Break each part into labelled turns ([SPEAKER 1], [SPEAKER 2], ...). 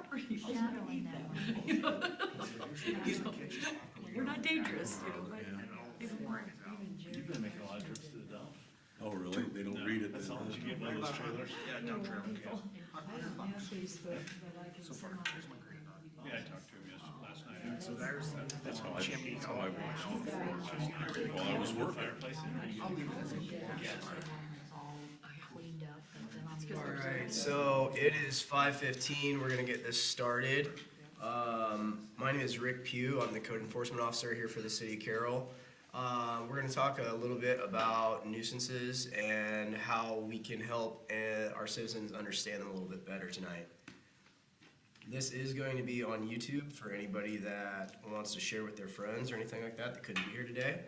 [SPEAKER 1] property.
[SPEAKER 2] Shadowing them.
[SPEAKER 1] You know? We're not dangerous, but even more.
[SPEAKER 3] You've been making a lot of trips to the dump.
[SPEAKER 4] Oh, really? They don't read it
[SPEAKER 3] That's
[SPEAKER 4] then?
[SPEAKER 3] all that you get one of those trailers.
[SPEAKER 5] Yeah, dump trailer, yeah.
[SPEAKER 3] So far, here's my granddaughter. Yeah, I talked to him last night.
[SPEAKER 5] So there's
[SPEAKER 4] That's how I,
[SPEAKER 5] chimney.
[SPEAKER 4] that's how I watched it. While I was working.
[SPEAKER 3] Fireplace in there, you
[SPEAKER 5] I'll leave it as a
[SPEAKER 2] Cleaned up, but then on the other
[SPEAKER 6] Alright, so it is 5:15, we're gonna get this started. My name is Rick Pugh, I'm the code enforcement officer here for the city of Carroll. We're gonna talk a little bit about nuisances and how we can help our citizens understand them a little bit better tonight. This is going to be on YouTube for anybody that wants to share with their friends or anything like that couldn't be here today.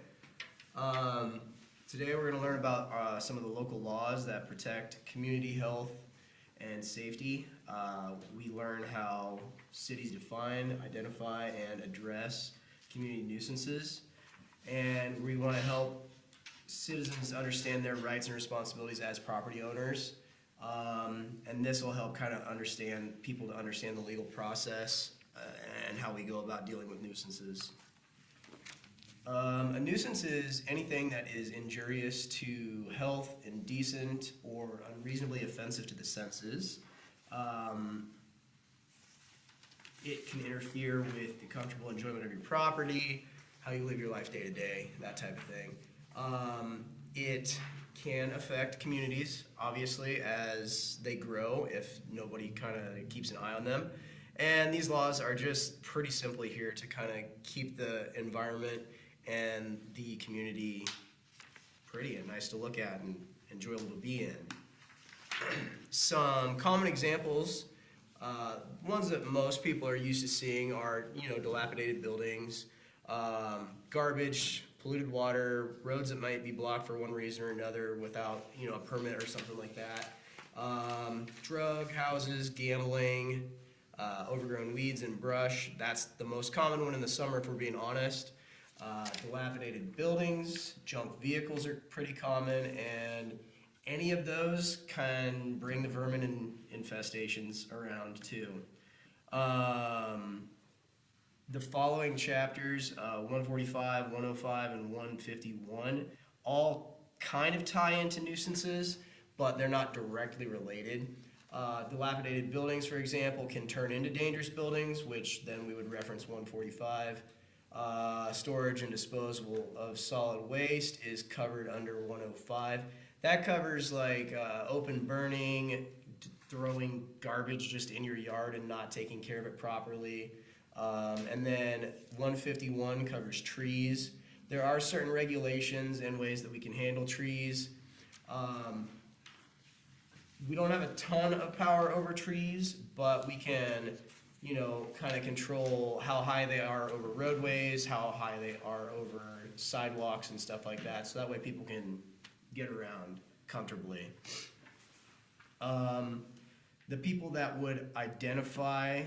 [SPEAKER 6] Today we're going to learn about some of the local laws that protect community health and safety. We learn how cities define, identify, and address community nuisances. And we want to help citizens understand their rights and responsibilities as property owners. And this will help kind of people to understand the legal process and how we go about dealing with nuisances. A nuisance is anything that is injurious to health, indecent, or unreasonably offensive to the senses. It can interfere with the comfortable enjoyment of your property, how you live your life day to day, that type of thing. It can affect communities, obviously, as they grow if nobody kind of keeps an eye on them. And these laws are just pretty simply here to kind of keep the environment and the community pretty and nice to look at and enjoyable to be in. Some common examples, ones that most people are used to seeing are, dilapidated buildings, garbage, polluted water, roads that might be blocked for one reason or another without, a permit or something like that, drug houses, gambling, overgrown weeds and brush. That's the most common one in the summer, if we're being honest. Dilapidated buildings, junk vehicles are pretty common, and any of those can bring the vermin and infestations around too. The following chapters, 145, 105, and 151, all kind of tie into nuisances, but they're not directly related. Dilapidated buildings, for example, can turn into dangerous buildings, which then we would reference 145. Storage and disposal of solid waste is covered under 105. That covers like open burning, throwing garbage just in your yard and not taking care of it properly. And then 151 covers trees. There are certain regulations and ways that we can handle trees. We don't have a ton of power over trees, but we can kind of control how high they are over roadways, how high they are over sidewalks and stuff like that, so that way people can get around comfortably. The people that would identify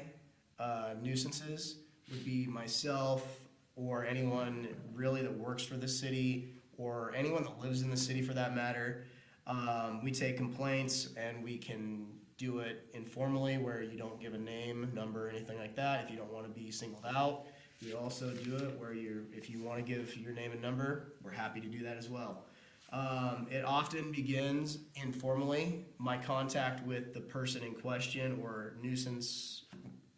[SPEAKER 6] nuisances would be myself or anyone really that works for the city or anyone that lives in the city for that matter. We take complaints and we can do it informally where you don't give a name, number, anything like that if you don't want to be singled out. We also do it where if you want to give your name and number, we're happy to do that as well. It often begins informally. My contact with the person in question or nuisance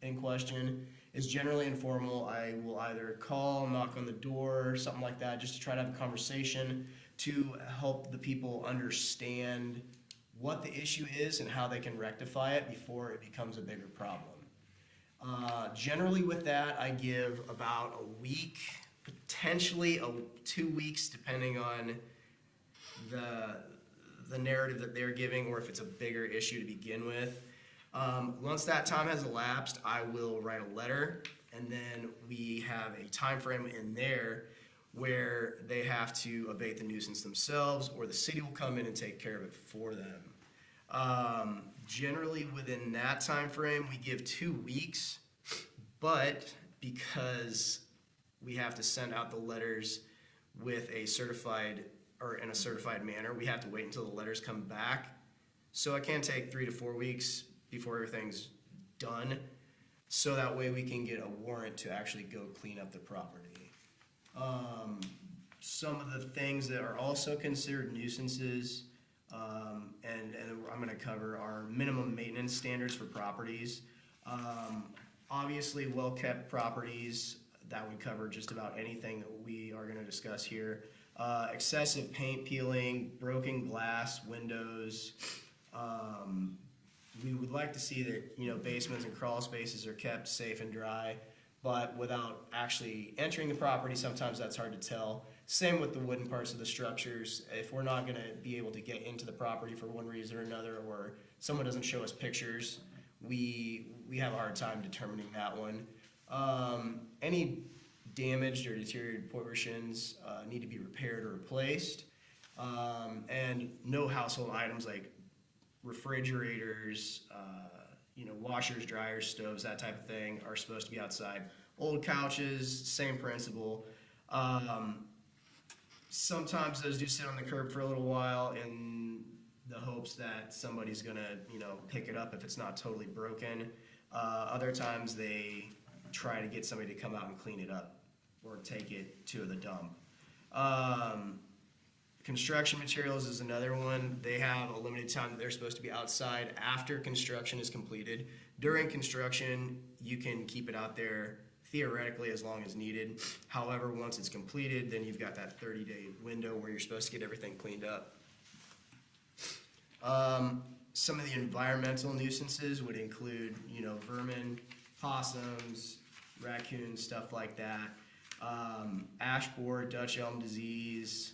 [SPEAKER 6] in question is generally informal. I will either call, knock on the door, something like that, just to try to have a conversation to help the people understand what the issue is and how they can rectify it before it becomes a bigger problem. Generally with that, I give about a week, potentially 2 weeks, depending on the narrative that they're giving or if it's a bigger issue to begin with. Once that time has elapsed, I will write a letter, and then we have a time frame in there where they have to abate the nuisance themselves, or the city will come in and take care of it for them. Generally within that time frame, we give 2 weeks, but because we have to send out the letters with a certified or in a certified manner, we have to wait until the letters come back. So it can take 3 to 4 weeks before everything's done. so that way we can get a warrant to actually go clean up the property. Some of the things that are also considered nuisances, and I'm gonna cover are minimum maintenance standards for properties. Obviously, well-kept properties, that would cover just about anything that we are gonna discuss here. Excessive paint peeling, broken glass, windows. We would like to see that, you know, basements and crawl spaces are kept safe and dry, but without actually entering the property, sometimes that's hard to tell. Same with the wooden parts of the structures. If we're not gonna be able to get into the property for one reason or another, or someone doesn't show us pictures, we have a hard time determining that one. Any damaged or deteriorated portions need to be repaired or replaced. And no household items like refrigerators, you know, washers, dryers, stoves, that type of thing are supposed to be outside. Old couches, same principle. Sometimes those do sit on the curb for a little while in the hopes that somebody's gonna, you know, pick it up if it's not totally broken. Other times they try to get somebody to come out and clean it up or take it to the dump. Construction materials is another one. They have a limited time that they're supposed to be outside after construction is completed. During construction, you can keep it out there theoretically as long as needed. However, once it's completed, then you've got that 30-day window where you're supposed to get everything cleaned up. Some of the environmental nuisances would include, you know, vermin, possums, raccoons, stuff like that. Ash borer, Dutch elm disease,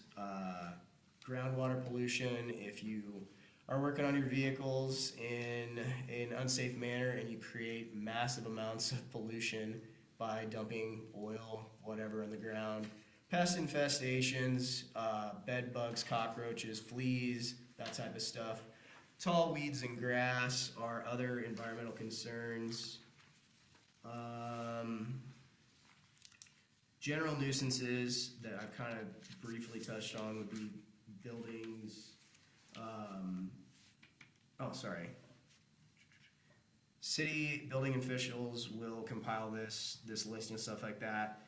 [SPEAKER 6] groundwater pollution. If you are working on your vehicles in an unsafe manner and you create massive amounts of pollution by dumping oil, whatever, in the ground. Pest infestations, bed bugs, cockroaches, fleas, that type of stuff. Tall weeds and grass are other environmental concerns. General nuisances that I've kind of briefly touched on would be buildings. City building officials will compile this list and stuff like that.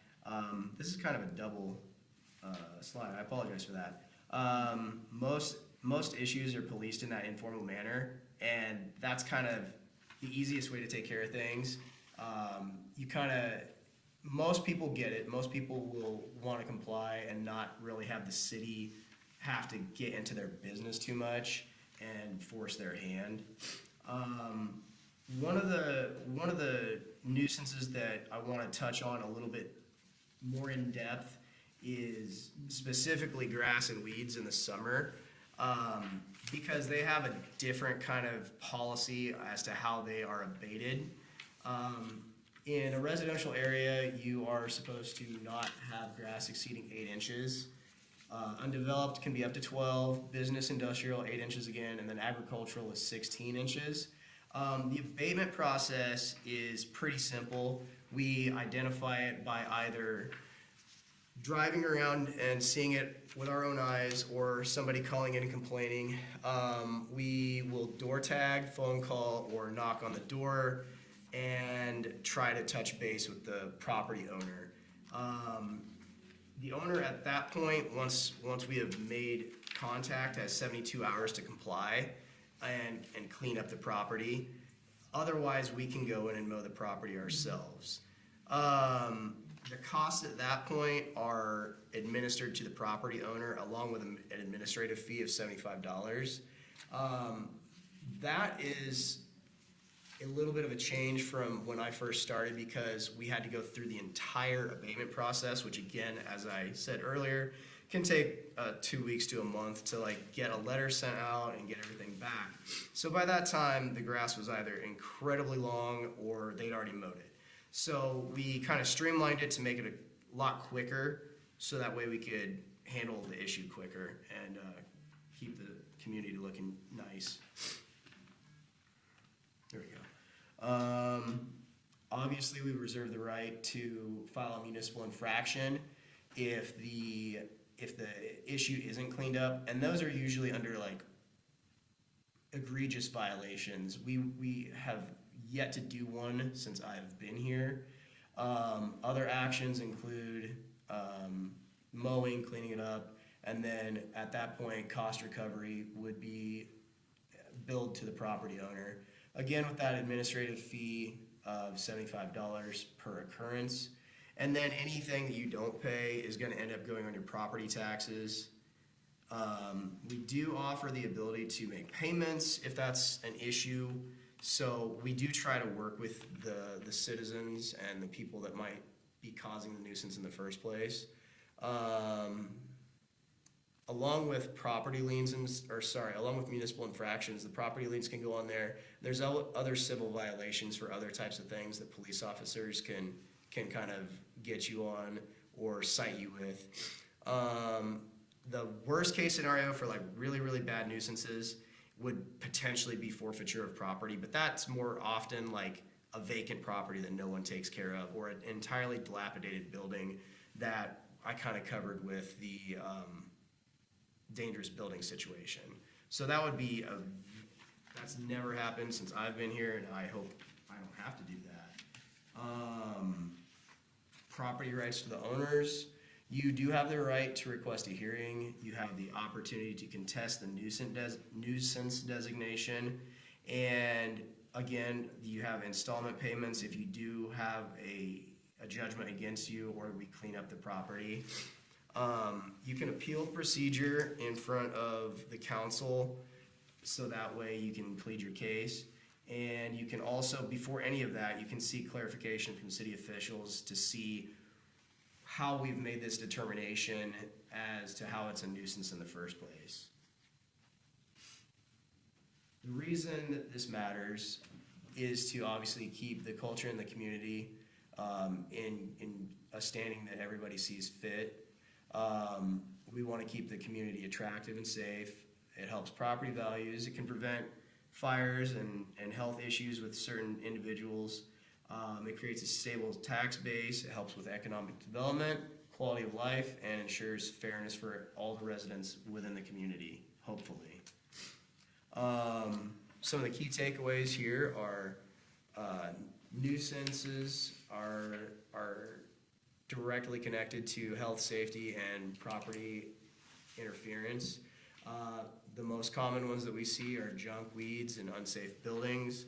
[SPEAKER 6] This is kind of a double slide. I apologize for that. Most issues are policed in that informal manner, and that's kind of the easiest way to take care of things. Most people get it. Most people will want to comply and not really have the city have to get into their business too much and force their hand. One of the nuisances that I want to touch on a little bit more in depth is specifically grass and weeds in the summer, because they have a different kind of policy as to how they are abated. In a residential area, you are supposed to not have grass exceeding 8 inches. Undeveloped can be up to 12, business industrial 8 inches again, and then agricultural is 16 inches. The abatement process is pretty simple. We identify it by either driving around and seeing it with our own eyes or somebody calling in and complaining. We will door tag, phone call, or knock on the door and try to touch base with the property owner. The owner at that point, once we have made contact, has 72 hours to comply and clean up the property. Otherwise, we can go in and mow the property ourselves. The costs at that point are administered to the property owner along with an administrative fee of $75. That is a little bit of a change from when I first started because we had to go through the entire abatement process, which again, as I said earlier, can take 2 weeks to a month to like get a letter sent out and get everything back. So by that time, the grass was either incredibly long or they'd already mowed it. So we kind of streamlined it to make it a lot quicker so that way we could handle the issue quicker and keep the community looking nice. There we go. Obviously, we reserve the right to file a municipal infraction if the issue isn't cleaned up, and those are usually under like egregious violations. We have yet to do one since I've been here. Other actions include mowing, cleaning it up, and then at that point, cost recovery would be billed to the property owner. Again, with that administrative fee of $75 per occurrence. And then anything that you don't pay is gonna end up going on your property taxes. We do offer the ability to make payments if that's an issue. So we do try to work with the citizens and the people that might be causing the nuisance in the first place. Along with property liens along with municipal infractions, the property liens can go on there. There's other civil violations for other types of things that police officers can kind of get you on or cite you with. The worst case scenario for like really, really bad nuisances would potentially be forfeiture of property, but that's more often like a vacant property that no one takes care of, or an entirely dilapidated building that I kind of covered with the dangerous building situation. So that would be that's never happened since I've been here, and I hope I don't have to do that. Property rights to the owners. You do have the right to request a hearing. You have the opportunity to contest the nuisance designation. And again, you have installment payments if you do have a judgment against you or we clean up the property. You can appeal procedure in front of the council, so that way you can plead your case. And you can also, before any of that, you can seek clarification from city officials to see how we've made this determination as to how it's a nuisance in the first place. The reason that this matters is to obviously keep the culture in the community in a standing that everybody sees fit. We want to keep the community attractive and safe. It helps property values. It can prevent fires and health issues with certain individuals. It creates a stable tax base. It helps with economic development, quality of life, and ensures fairness for all the residents within the community, hopefully. Some of the key takeaways here are nuisances are directly connected to health, safety, and property interference. The most common ones that we see are junk, weeds, and unsafe buildings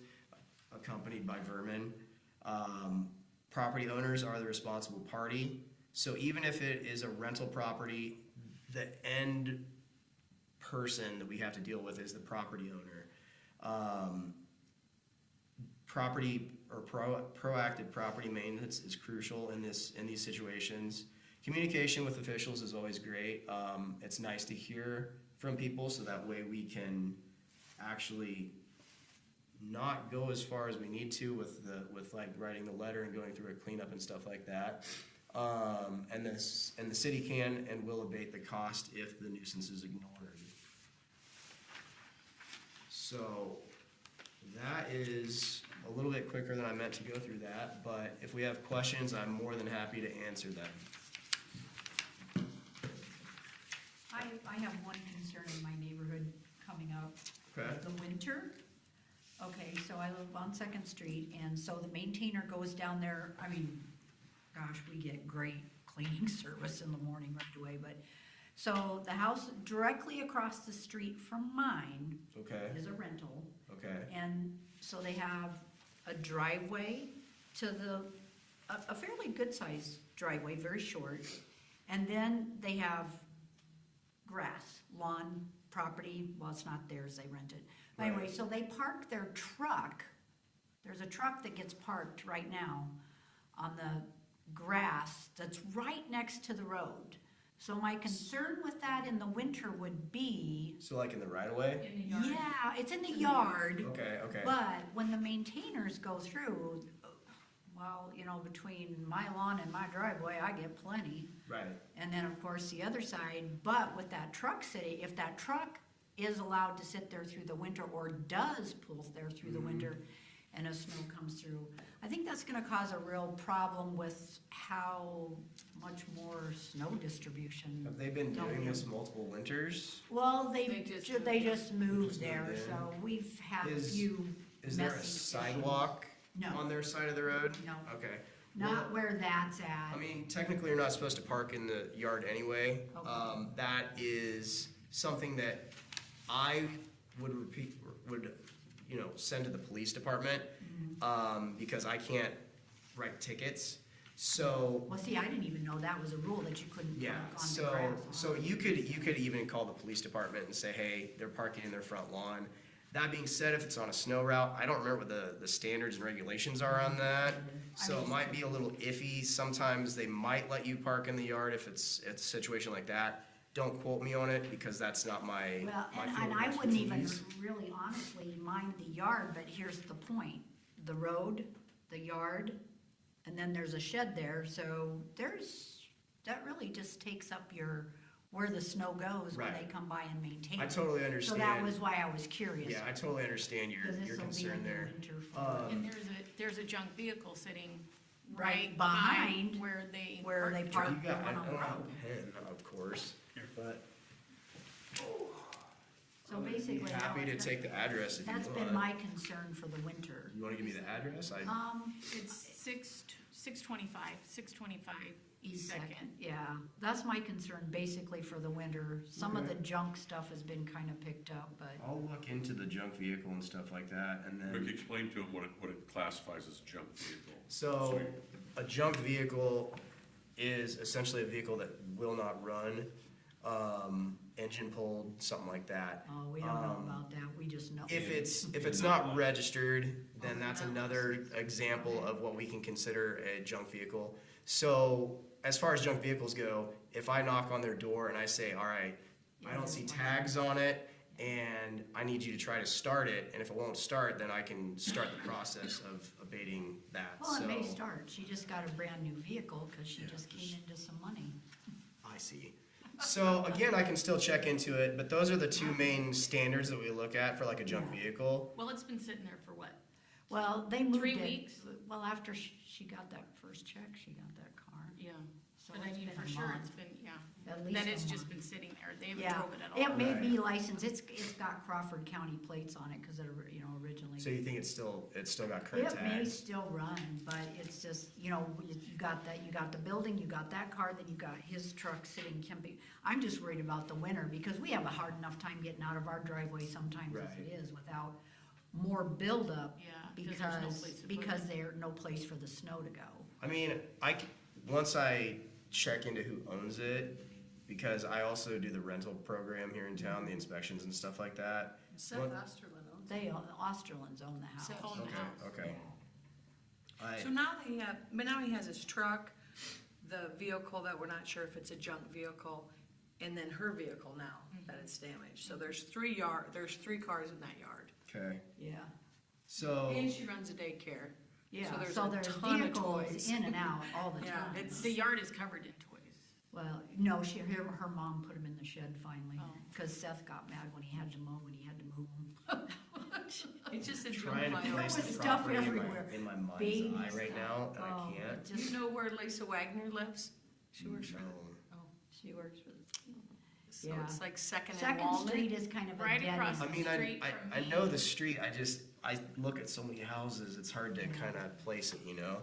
[SPEAKER 6] accompanied by vermin. Property owners are the responsible party. So even if it is a rental property, the end person that we have to deal with is the property owner. Proactive property maintenance is crucial in these situations. Communication with officials is always great. It's nice to hear from people, so that way we can actually not go as far as we need to with like writing the letter and going through a cleanup and stuff like that. And the city can and will abate the cost if the nuisance is ignored. So that is a little bit quicker than I meant to go through that, but if we have questions, I'm more than happy to answer them.
[SPEAKER 2] I have one concern in my neighborhood coming up.
[SPEAKER 6] Okay.
[SPEAKER 2] The winter. Okay, so I live on 2nd Street, and so the maintainer goes down there. I mean, gosh, we get great cleaning service in the morning right away, but so the house directly across the street from mine
[SPEAKER 6] Okay.
[SPEAKER 2] is a rental.
[SPEAKER 6] Okay.
[SPEAKER 2] And so they have a driveway to a fairly good-sized driveway, very short. And then they have grass, lawn, property. Well, it's not theirs, they rent it.
[SPEAKER 6] Right.
[SPEAKER 2] Anyway, so they park their truck. There's a truck that gets parked right now on the grass that's right next to the road. So my concern with that in the winter would be,
[SPEAKER 6] So like in the right of way?
[SPEAKER 1] In the yard.
[SPEAKER 2] yeah, it's in the yard.
[SPEAKER 6] Okay, okay.
[SPEAKER 2] But when the maintainers go through, well, you know, between my lawn and my driveway, I get plenty.
[SPEAKER 6] Right.
[SPEAKER 2] And then, of course, the other side, but with that truck sitting, if that truck is allowed to sit there through the winter or does pull there through the winter and a snow comes through, I think that's gonna cause a real problem with how much more snow distribution.
[SPEAKER 6] Have they been
[SPEAKER 2] don't
[SPEAKER 6] doing
[SPEAKER 2] we-
[SPEAKER 6] this multiple winters?
[SPEAKER 2] Well,
[SPEAKER 1] They
[SPEAKER 2] they
[SPEAKER 1] just
[SPEAKER 2] just
[SPEAKER 1] moved
[SPEAKER 2] moved
[SPEAKER 6] Just
[SPEAKER 2] there,
[SPEAKER 6] moved in.
[SPEAKER 2] so we've had a
[SPEAKER 6] Is-
[SPEAKER 2] few
[SPEAKER 6] Is there a
[SPEAKER 2] messy
[SPEAKER 6] sidewalk
[SPEAKER 2] No.
[SPEAKER 6] on their side of the road?
[SPEAKER 2] No.
[SPEAKER 6] Okay.
[SPEAKER 2] Not where that's at.
[SPEAKER 6] I mean, technically, you're not supposed to park in the yard anyway.
[SPEAKER 2] Okay.
[SPEAKER 6] That is something that I would send to the police department, because I can't write tickets. So,
[SPEAKER 2] Well, see, I didn't even know that was a rule that you couldn't
[SPEAKER 6] yeah,
[SPEAKER 2] park on the
[SPEAKER 6] so,
[SPEAKER 2] grass.
[SPEAKER 6] so you could even call the police department and say, hey, they're parking in their front lawn. That being said, if it's on a snow route, I don't remember what the standards and regulations are on that. So it might be a little iffy. Sometimes they might let you park in the yard if it's a situation like that. Don't quote me on it because that's not my
[SPEAKER 2] Well,
[SPEAKER 6] my
[SPEAKER 2] and
[SPEAKER 6] field of
[SPEAKER 2] I wouldn't even
[SPEAKER 6] expertise.
[SPEAKER 2] really honestly mind the yard, but here's the point. The road, the yard, and then there's a shed there, so that really just takes up where the snow goes when they
[SPEAKER 6] Right.
[SPEAKER 2] come by and maintain
[SPEAKER 6] I
[SPEAKER 2] it.
[SPEAKER 6] totally
[SPEAKER 2] So
[SPEAKER 6] understand.
[SPEAKER 2] that was why I was curious.
[SPEAKER 6] Yeah, I totally understand your
[SPEAKER 2] 'Cause this'll be
[SPEAKER 6] concern
[SPEAKER 2] in the
[SPEAKER 6] there.
[SPEAKER 2] winter for-
[SPEAKER 1] And there's a junk vehicle sitting
[SPEAKER 2] Right
[SPEAKER 1] right
[SPEAKER 2] behind
[SPEAKER 1] behind where they.
[SPEAKER 2] where they
[SPEAKER 1] the
[SPEAKER 2] park.
[SPEAKER 6] You
[SPEAKER 1] truck.
[SPEAKER 6] got, I
[SPEAKER 2] one on the
[SPEAKER 6] don't have
[SPEAKER 2] road.
[SPEAKER 6] a pen, of course, but
[SPEAKER 2] So
[SPEAKER 6] I'd be
[SPEAKER 2] basically,
[SPEAKER 6] happy to take the address if you
[SPEAKER 2] that's
[SPEAKER 6] want.
[SPEAKER 2] been my concern for the winter.
[SPEAKER 6] You wanna give me the address?
[SPEAKER 1] It's 625 East Second.
[SPEAKER 2] Yeah, that's my concern basically for the winter. Some of the
[SPEAKER 6] Okay.
[SPEAKER 2] junk stuff has been kind of picked up, but.
[SPEAKER 6] I'll look into the junk vehicle and stuff like that, and then.
[SPEAKER 4] Rick, explain to him what it classifies as a junk vehicle.
[SPEAKER 6] So, a junk vehicle is essentially a vehicle that will not run, engine pulled, something like that.
[SPEAKER 2] Oh, we don't know about that, we just know.
[SPEAKER 6] If it's not registered, then that's another example of what we can consider a junk vehicle. So, as far as junk vehicles go, if I knock on their door and I say, all right, I don't see tags on it, and I need you to try to start it, and if it won't start, then I can start the process of abating that,
[SPEAKER 2] Well, it may
[SPEAKER 6] so-
[SPEAKER 2] start, she just got a brand new vehicle, cause she just came into some money.
[SPEAKER 6] I see. So again, I can still check into it, but those are the two main standards that we look at for like a junk vehicle.
[SPEAKER 1] Well, it's been sitting there for what?
[SPEAKER 2] Well, they moved it.
[SPEAKER 1] 3 weeks?
[SPEAKER 2] Well, after she got that first check, she got that car.
[SPEAKER 1] Yeah.
[SPEAKER 2] So
[SPEAKER 1] But I
[SPEAKER 2] it's
[SPEAKER 1] mean,
[SPEAKER 2] been
[SPEAKER 1] for
[SPEAKER 2] a
[SPEAKER 1] sure,
[SPEAKER 2] month.
[SPEAKER 1] it's been, yeah.
[SPEAKER 2] At least
[SPEAKER 1] That
[SPEAKER 2] a
[SPEAKER 1] it's just
[SPEAKER 2] month.
[SPEAKER 1] been sitting there. They haven't
[SPEAKER 2] Yeah,
[SPEAKER 1] drove it at all.
[SPEAKER 2] it may be
[SPEAKER 6] Right.
[SPEAKER 2] licensed, it's got Crawford County plates on it, cause it, originally.
[SPEAKER 6] So you think it's still got current
[SPEAKER 2] It may
[SPEAKER 6] tags?
[SPEAKER 2] still run, but it's just, you got the building, you got that car, then you got his truck sitting camping. I'm just worried about the winter, because we have a hard enough time getting out of our driveway sometimes as
[SPEAKER 6] Right.
[SPEAKER 2] it is without more buildup.
[SPEAKER 1] Yeah, because there's no place to put it.
[SPEAKER 2] Because there's no place for the snow to go.
[SPEAKER 6] I mean, once I check into who owns it, because I also do the rental program here in town, the inspections and stuff like that.
[SPEAKER 5] Seth
[SPEAKER 6] What-
[SPEAKER 5] Osterlin owns it.
[SPEAKER 2] The Osterlands own the house.
[SPEAKER 5] Seth
[SPEAKER 1] Own the
[SPEAKER 6] Okay,
[SPEAKER 1] house.
[SPEAKER 6] okay.
[SPEAKER 5] So now now he has his truck, the vehicle that we're not sure if it's a junk vehicle, and then her vehicle now that it's damaged. So there's three cars in that yard.
[SPEAKER 6] Okay,
[SPEAKER 2] Yeah,
[SPEAKER 6] so,
[SPEAKER 5] And she runs a daycare.
[SPEAKER 2] yeah,
[SPEAKER 5] there's
[SPEAKER 2] so
[SPEAKER 5] a
[SPEAKER 2] there's
[SPEAKER 5] ton of
[SPEAKER 2] vehicles
[SPEAKER 5] toys.
[SPEAKER 2] in and out all the
[SPEAKER 5] Yeah,
[SPEAKER 2] time.
[SPEAKER 1] The yard is covered in toys.
[SPEAKER 2] Well, no, her mom put him in the shed finally,
[SPEAKER 1] Oh.
[SPEAKER 2] cause Seth got mad when he had to move them.
[SPEAKER 1] It's just a
[SPEAKER 6] trying to
[SPEAKER 1] junk pile.
[SPEAKER 6] place
[SPEAKER 2] There
[SPEAKER 6] the
[SPEAKER 2] was stuff
[SPEAKER 6] property
[SPEAKER 2] everywhere.
[SPEAKER 6] in my mind's
[SPEAKER 2] Baby
[SPEAKER 6] eye right
[SPEAKER 2] stuff.
[SPEAKER 6] now, and I
[SPEAKER 2] Oh,
[SPEAKER 6] can't.
[SPEAKER 2] it
[SPEAKER 5] Do you
[SPEAKER 2] just-
[SPEAKER 5] know where Lisa Wagner lives? She works for,
[SPEAKER 6] No.
[SPEAKER 2] She works for the.
[SPEAKER 5] so
[SPEAKER 2] Yeah.
[SPEAKER 5] it's like Second and
[SPEAKER 2] Second
[SPEAKER 5] Walnut.
[SPEAKER 2] Street is kind of a
[SPEAKER 1] Right
[SPEAKER 2] dead
[SPEAKER 1] across
[SPEAKER 2] end.
[SPEAKER 6] I mean,
[SPEAKER 1] Street from
[SPEAKER 6] I
[SPEAKER 1] me.
[SPEAKER 6] know the street, I look at so many houses, it's hard to kind of place it, you know?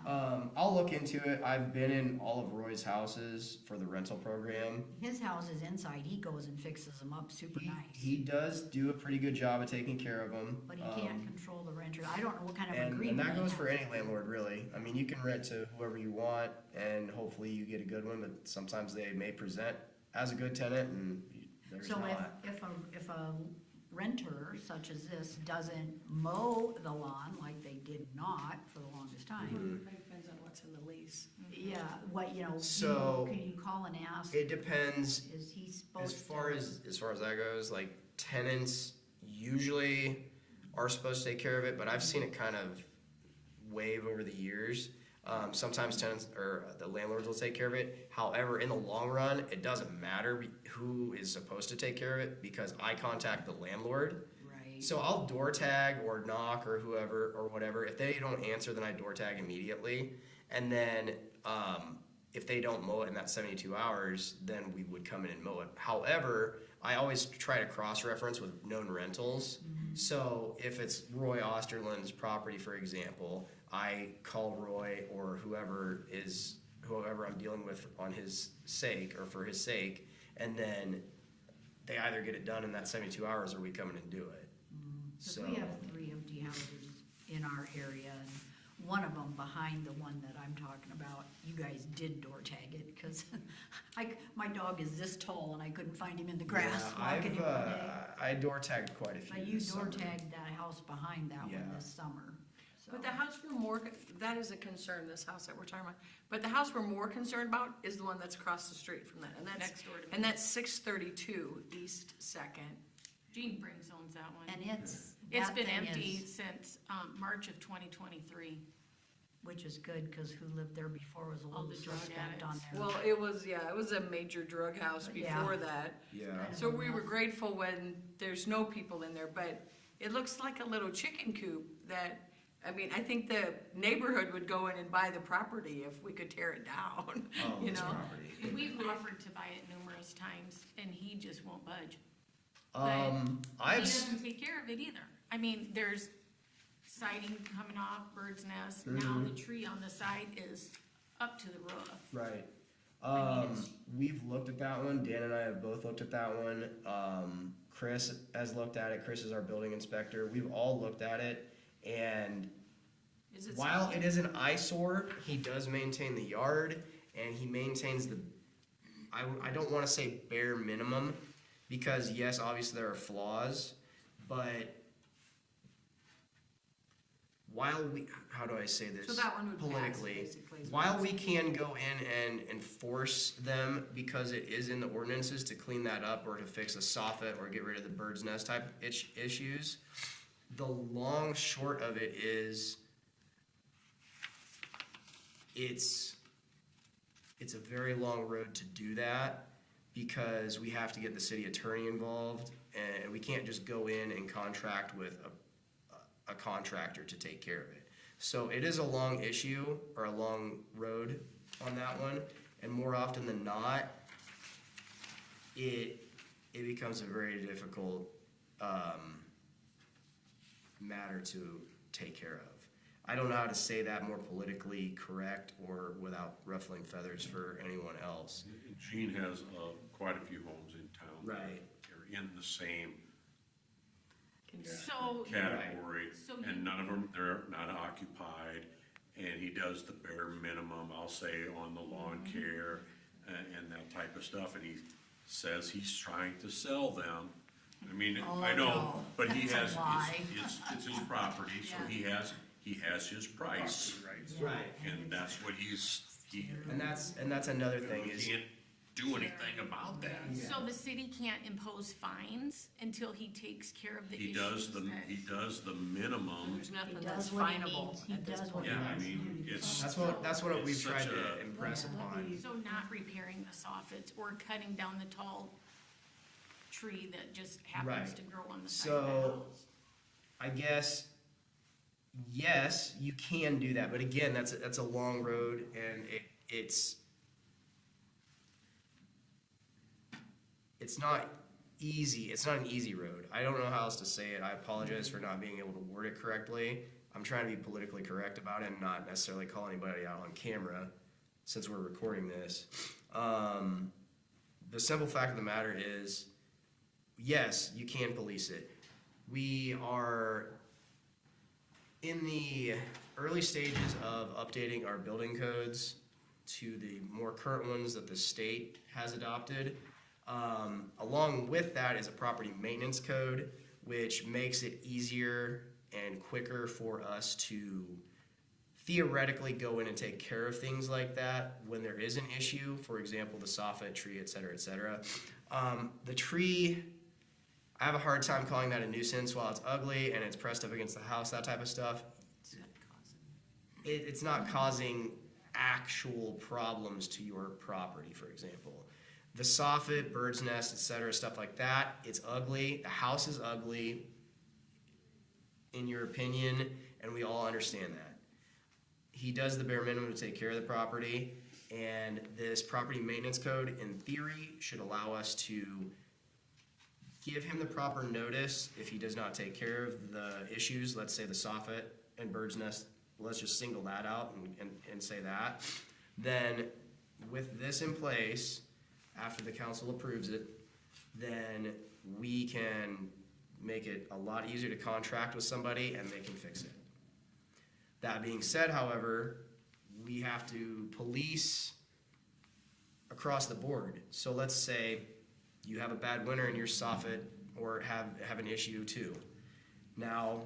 [SPEAKER 6] I'll look into it. I've been in all of Roy's houses for the rental program.
[SPEAKER 2] His house is inside, he goes and fixes them up super nice.
[SPEAKER 6] He does do a pretty good job of taking care of them.
[SPEAKER 2] But he can't control the renter, I don't know what kind of
[SPEAKER 6] And
[SPEAKER 2] agreement
[SPEAKER 6] that
[SPEAKER 2] he
[SPEAKER 6] goes
[SPEAKER 2] has.
[SPEAKER 6] for any landlord, really. I mean, you can rent to whoever you want, and hopefully you get a good one, but sometimes they may present as a good tenant, and there's
[SPEAKER 2] So
[SPEAKER 6] not.
[SPEAKER 2] if a renter such as this doesn't mow the lawn, like they did not for the longest time,
[SPEAKER 6] Mhm.
[SPEAKER 5] It depends on what's in the lease.
[SPEAKER 2] yeah, what,
[SPEAKER 6] So-
[SPEAKER 2] can you call and ask,
[SPEAKER 6] It depends.
[SPEAKER 2] is he
[SPEAKER 6] As
[SPEAKER 2] supposed to?
[SPEAKER 6] far as that goes, like tenants usually are supposed to take care of it, but I've seen it kind of wave over the years. Sometimes tenants or the landlords will take care of it. However, in the long run, it doesn't matter who is supposed to take care of it because I contact the landlord.
[SPEAKER 2] Right,
[SPEAKER 6] So I'll door tag or knock or whoever or whatever. If they don't answer, then I door tag immediately. And then if they don't mow it in that 72 hours, then we would come in and mow it. However, I always try to cross-reference with known rentals. So if it's Roy Osterland's property, for example, I call Roy or whoever I'm dealing with on his sake or for his sake, and then they either get it done in that 72 hours or we come in and do it.
[SPEAKER 2] Because
[SPEAKER 6] So,
[SPEAKER 2] we have 3 empty houses in our area, and one of them behind the one that I'm talking about, you guys did door tag it, because my dog is this tall and I couldn't find him in the grass
[SPEAKER 6] yeah,
[SPEAKER 2] walking him one day.
[SPEAKER 6] I door tagged quite a few.
[SPEAKER 2] But you
[SPEAKER 6] this
[SPEAKER 2] door
[SPEAKER 6] summer.
[SPEAKER 2] tagged that house behind that one
[SPEAKER 6] Yeah.
[SPEAKER 2] this summer, so.
[SPEAKER 5] But the house we're more, that is a concern, this house that we're talking about. But the house we're more concerned about is the one that's across the street from that, and that's,
[SPEAKER 1] Next door to me.
[SPEAKER 5] and that's 632 East Second.
[SPEAKER 1] Gene Briggs owns that one.
[SPEAKER 2] And
[SPEAKER 1] It's
[SPEAKER 2] that
[SPEAKER 1] been
[SPEAKER 2] thing
[SPEAKER 1] empty
[SPEAKER 2] is-
[SPEAKER 1] since, March of 2023.
[SPEAKER 2] Which is good, because who lived there before was a
[SPEAKER 1] All
[SPEAKER 2] little
[SPEAKER 1] the drug
[SPEAKER 2] suspect on
[SPEAKER 1] addicts.
[SPEAKER 2] there.
[SPEAKER 5] Well, it was a major drug house
[SPEAKER 2] Yeah.
[SPEAKER 5] before that.
[SPEAKER 6] Yeah.
[SPEAKER 5] So we were grateful when there's no people in there, but it looks like a little chicken coop that, I mean, I think the neighborhood would go in and buy the property if we could tear it down,
[SPEAKER 6] Oh,
[SPEAKER 5] you
[SPEAKER 6] this
[SPEAKER 5] know?
[SPEAKER 6] property.
[SPEAKER 1] We've offered to buy it numerous times, and he just won't budge. He
[SPEAKER 6] I've,
[SPEAKER 1] doesn't take care of it either. I mean, there's siding coming off, bird's nest, now the tree on the side is up to the roof.
[SPEAKER 6] right.
[SPEAKER 1] I mean, it's-
[SPEAKER 6] We've looked at that one. Dan and I have both looked at that one. Chris has looked at it. Chris is our building inspector. We've all looked at it. And
[SPEAKER 5] Is it
[SPEAKER 6] while
[SPEAKER 5] something-
[SPEAKER 6] it is an eyesore, he does maintain the yard and he maintains I don't want to say bare minimum, because yes, obviously there are flaws, but how do I say this?
[SPEAKER 5] So that one would pass,
[SPEAKER 6] politically,
[SPEAKER 5] basically, is what
[SPEAKER 6] while
[SPEAKER 5] I'm
[SPEAKER 6] we can go in and enforce them because it is in the ordinances to clean that up or to fix a soffit or get rid of the bird's nest type issues, the long short of it is it's a very long road to do that, because we have to get the city attorney involved, and we can't just go in and contract with a contractor to take care of it. So it is a long issue, or a long road on that one, and more often than not, it becomes a very difficult matter to take care of. I don't know how to say that more politically correct or without ruffling feathers for anyone else.
[SPEAKER 4] Gene has quite a few homes in town. that
[SPEAKER 6] Right.
[SPEAKER 4] are in the same
[SPEAKER 1] So,
[SPEAKER 4] category,
[SPEAKER 1] So you-
[SPEAKER 4] and none of them, they're not occupied, and he does the bare minimum, I'll say, on the lawn care and that type of stuff, and he says he's trying to sell them. I mean,
[SPEAKER 2] Oh,
[SPEAKER 4] I know,
[SPEAKER 2] no.
[SPEAKER 4] but he
[SPEAKER 2] That's a
[SPEAKER 4] has,
[SPEAKER 2] lie.
[SPEAKER 4] it's his property, so
[SPEAKER 2] Yeah.
[SPEAKER 4] he has his price,
[SPEAKER 6] Right.
[SPEAKER 4] and that's what
[SPEAKER 6] And that's another thing
[SPEAKER 4] we
[SPEAKER 6] is,
[SPEAKER 4] can't do anything about that.
[SPEAKER 1] so the city can't impose fines until he takes care of the
[SPEAKER 4] He
[SPEAKER 1] issues
[SPEAKER 4] does the minimum.
[SPEAKER 5] There's nothing
[SPEAKER 2] He
[SPEAKER 5] that's
[SPEAKER 2] does what he
[SPEAKER 5] finable
[SPEAKER 2] needs. He
[SPEAKER 5] at this
[SPEAKER 2] does what
[SPEAKER 5] point.
[SPEAKER 2] he
[SPEAKER 4] Yeah, I
[SPEAKER 2] needs.
[SPEAKER 4] mean, it's,
[SPEAKER 6] that's what we've
[SPEAKER 4] It's
[SPEAKER 6] tried
[SPEAKER 4] such
[SPEAKER 6] to
[SPEAKER 4] a-
[SPEAKER 6] impress upon.
[SPEAKER 1] So not repairing the soffits or cutting down the tall tree that just happens
[SPEAKER 6] Right.
[SPEAKER 1] to grow on the side of the
[SPEAKER 6] So-
[SPEAKER 1] house.
[SPEAKER 6] I guess, yes, you can do that, but again, that's a long road, and it's not easy. It's not an easy road. I don't know how else to say it. I apologize for not being able to word it correctly. I'm trying to be politically correct about it and not necessarily call anybody out on camera, since we're recording this. The simple fact of the matter is, yes, you can police it. We are in the early stages of updating our building codes to the more current ones that the state has adopted. Along with that is a property maintenance code, which makes it easier and quicker for us to theoretically go in and take care of things like that when there is an issue, for example, the soffit tree, et cetera, et cetera. The tree, I have a hard time calling that a nuisance while it's ugly and it's pressed up against the house, that type of stuff. It's not causing actual problems to your property, for example. The soffit, bird's nest, et cetera, stuff like that, it's ugly. The house is ugly, in your opinion, and we all understand that. He does the bare minimum to take care of the property, and this property maintenance code, in theory, should allow us to give him the proper notice if he does not take care of the issues, let's say the soffit and bird's nest, let's just single that out and say that. Then with this in place, after the council approves it, then we can make it a lot easier to contract with somebody and they can fix it. That being said, however, we have to police across the board. So let's say you have a bad winter in your soffit or have an issue too. Now,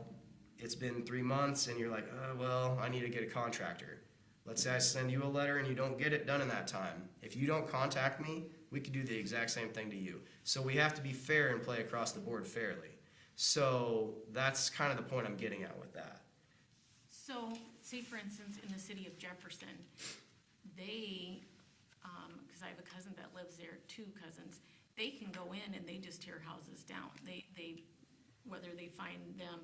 [SPEAKER 6] it's been 3 months and you're like, well, I need to get a contractor. Let's say I send you a letter and you don't get it done in that time. If you don't contact me, we could do the exact same thing to you. So we have to be fair and play across the board fairly. So that's kind of the point I'm getting at with that.
[SPEAKER 1] So, say for instance, in the city of Jefferson, they, because I have a cousin that lives there, 2 cousins, they can go in and they just tear houses down. They, whether they find them,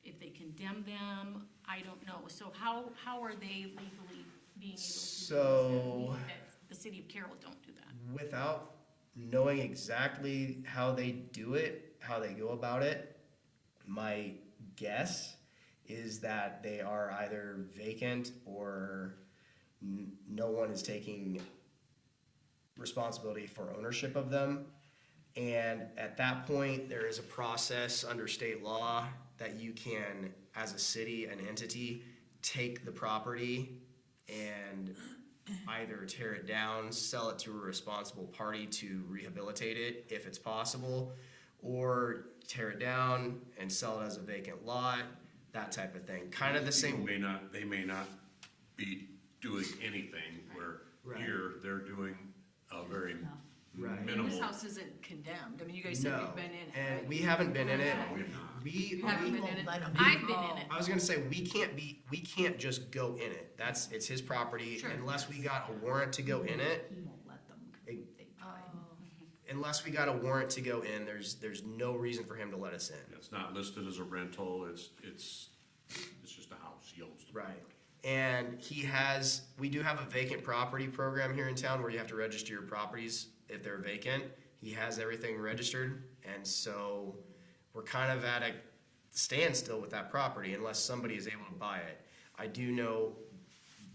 [SPEAKER 1] if they condemn them, I don't know. So how are they legally being able to
[SPEAKER 6] So-
[SPEAKER 1] do this? That the city of Carroll don't do that.
[SPEAKER 6] Without knowing exactly how they do it, how they go about it, my guess is that they are either vacant or no one is taking responsibility for ownership of them. And at that point, there is a process under state law that you can, as a city, an entity, take the property and either tear it down, sell it to a responsible party to rehabilitate it if it's possible, or tear it down and sell it as a vacant lot, that type of thing. Kind of the same.
[SPEAKER 4] They may not be doing anything, where
[SPEAKER 6] Right.
[SPEAKER 4] here, they're doing a very
[SPEAKER 6] Right.
[SPEAKER 4] minimal.
[SPEAKER 5] This house isn't condemned. I mean, you guys said
[SPEAKER 6] No,
[SPEAKER 5] you've been in it,
[SPEAKER 6] and
[SPEAKER 5] right?
[SPEAKER 6] we haven't been in it.
[SPEAKER 4] No, we have not.
[SPEAKER 5] You haven't been in it?
[SPEAKER 1] I've been in it.
[SPEAKER 6] I was gonna say, we can't just go in it. It's his property,
[SPEAKER 5] Sure.
[SPEAKER 6] unless we got a warrant to go in it.
[SPEAKER 2] He won't let them,
[SPEAKER 6] It-
[SPEAKER 2] they tried.
[SPEAKER 6] Unless we got a warrant to go in, there's no reason for him to let us in.
[SPEAKER 4] It's not listed as a rental, it's just a house, he owns the
[SPEAKER 6] Right. And we do have a vacant property program here in town where you have to register your properties if they're vacant. He has everything registered, and so we're kind of at a standstill with that property unless somebody is able to buy it. I do know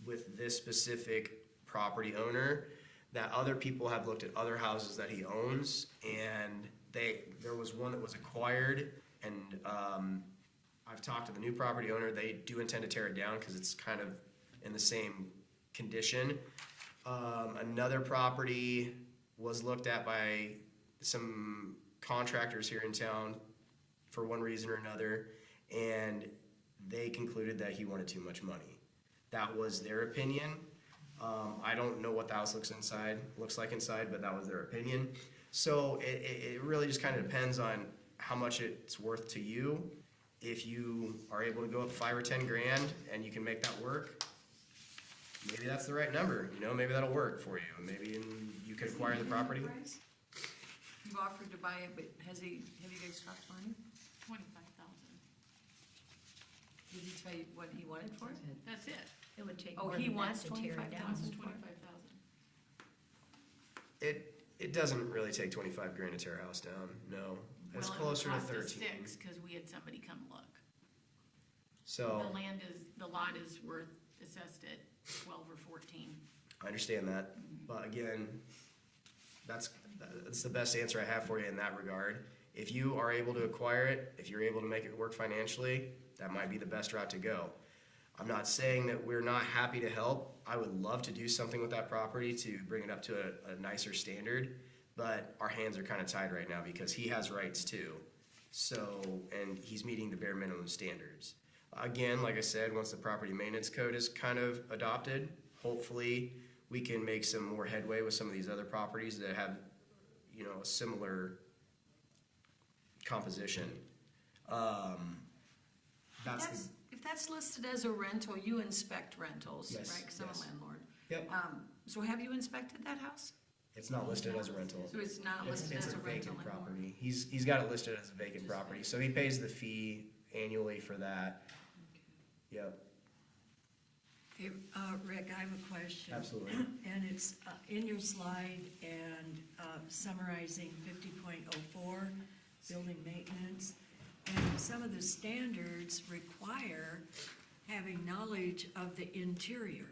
[SPEAKER 6] with this specific property owner that other people have looked at other houses that he owns, and there was one that was acquired, and I've talked to the new property owner. They do intend to tear it down because it's kind of in the same condition. Another property was looked at by some contractors here in town for one reason or another, and they concluded that he wanted too much money. That was their opinion. I don't know what the house looks like inside, but that was their opinion. So it really just kind of depends on how much it's worth to you. If you are able to go up 5 or 10 grand and you can make that work, maybe that's the right number. Maybe that'll work for you. Maybe you could acquire the property.
[SPEAKER 5] You've offered to buy it, but have you guys talked money?
[SPEAKER 1] 25,000.
[SPEAKER 5] Did he tell you what he wanted for it?
[SPEAKER 1] That's it.
[SPEAKER 2] It would take
[SPEAKER 5] Oh,
[SPEAKER 2] more
[SPEAKER 5] he
[SPEAKER 2] than that
[SPEAKER 5] wants
[SPEAKER 2] to tear it down.
[SPEAKER 5] 25,000.
[SPEAKER 1] 25,000.
[SPEAKER 6] It doesn't really take 25 grand to tear a house down. No, it's
[SPEAKER 1] Well,
[SPEAKER 6] closer to
[SPEAKER 1] it would cost us
[SPEAKER 6] 13.
[SPEAKER 1] 6 because we had somebody come look.
[SPEAKER 6] So
[SPEAKER 1] The lot is assessed at 12 or 14.
[SPEAKER 6] I understand that, but again, that's the best answer I have for you in that regard. If you are able to acquire it, if you're able to make it work financially, that might be the best route to go. I'm not saying that we're not happy to help. I would love to do something with that property to bring it up to a nicer standard, but our hands are kind of tied right now because he has rights too. So, and he's meeting the bare minimum standards. Again, like I said, once the property maintenance code is kind of adopted, hopefully we can make some more headway with some of these other properties that have, a similar composition.
[SPEAKER 5] If that's listed as a rental, you inspect rentals,
[SPEAKER 6] Yes,
[SPEAKER 5] right? Because I'm
[SPEAKER 6] yes.
[SPEAKER 5] a landlord.
[SPEAKER 6] Yep.
[SPEAKER 5] So have you inspected that house?
[SPEAKER 6] It's not listed as a rental.
[SPEAKER 5] So it's not listed
[SPEAKER 6] It's
[SPEAKER 5] as
[SPEAKER 6] a
[SPEAKER 5] a rental
[SPEAKER 6] vacant
[SPEAKER 5] anymore?
[SPEAKER 6] property. He's got it listed as a vacant property, so he pays the fee annually for that. Yep.
[SPEAKER 7] Hey, Rick, I have a question.
[SPEAKER 6] Absolutely.
[SPEAKER 7] And it's in your slide and summarizing 50.04, building maintenance. And some of the standards require having knowledge of the interior.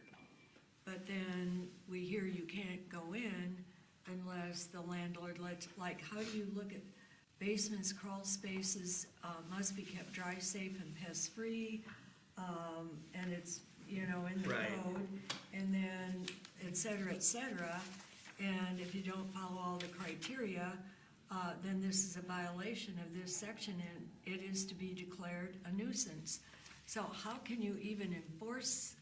[SPEAKER 7] But then we hear you can't go in unless the landlord lets, like, how do you look at basements, crawl spaces, must be kept dry, safe, and pest-free, and it's, you know, in the
[SPEAKER 6] Right.
[SPEAKER 7] code, and then et cetera, and if you don't follow all the criteria, then this is a violation of this section, and it is to be declared a nuisance. So how can you even enforce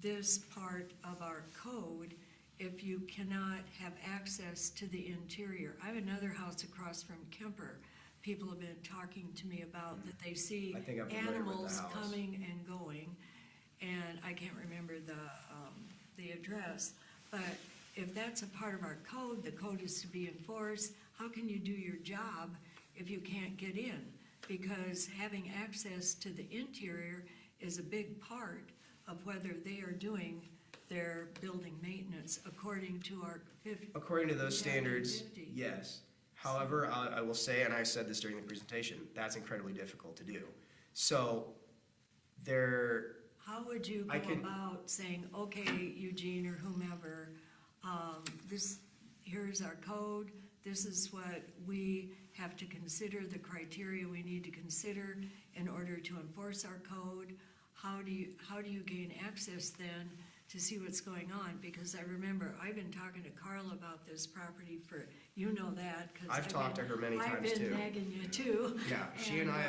[SPEAKER 7] this part of our code if you cannot have access to the interior? I have another house across from Kemper. People have been talking to me about that they see
[SPEAKER 6] I think I'm familiar with the
[SPEAKER 7] animals
[SPEAKER 6] house.
[SPEAKER 7] coming and going, and I can't remember the address. But if that's a part of our code, the code is to be enforced, how can you do your job if you can't get in? Because having access to the interior is a big part of whether they are doing their building maintenance according to our 50.
[SPEAKER 6] According to those standards,
[SPEAKER 7] 50.
[SPEAKER 6] yes. However, I will say, and I said this during the presentation, that's incredibly difficult to do. So,
[SPEAKER 7] How would you
[SPEAKER 6] I
[SPEAKER 7] go
[SPEAKER 6] can-
[SPEAKER 7] about saying, okay, Eugene or whomever, here's our code, this is what we have to consider, the criteria we need to consider in order to enforce our code? How do you gain access then to see what's going on? Because I remember, I've been talking to Carl about this property for, you know that, 'cause
[SPEAKER 6] I've talked to her many times
[SPEAKER 7] I've
[SPEAKER 6] too.
[SPEAKER 7] been nagging you too.
[SPEAKER 6] Yeah, she and I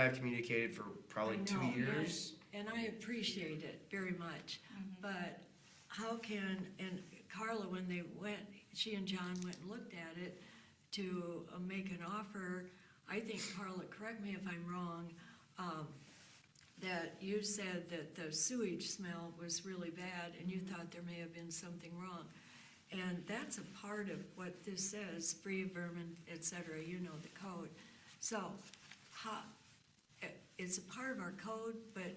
[SPEAKER 6] have communicated for probably
[SPEAKER 7] I
[SPEAKER 6] 2
[SPEAKER 7] know,
[SPEAKER 6] years.
[SPEAKER 7] And I appreciate it very much, but how can, and Carla, when they went, she and John went and looked at it to make an offer, I think, Carla, correct me if I'm wrong, that you said that the sewage smell was really bad and you thought there may have been something wrong. And that's a part of what this says, free of vermin, et cetera, you know the code. So, it's a part of our code, but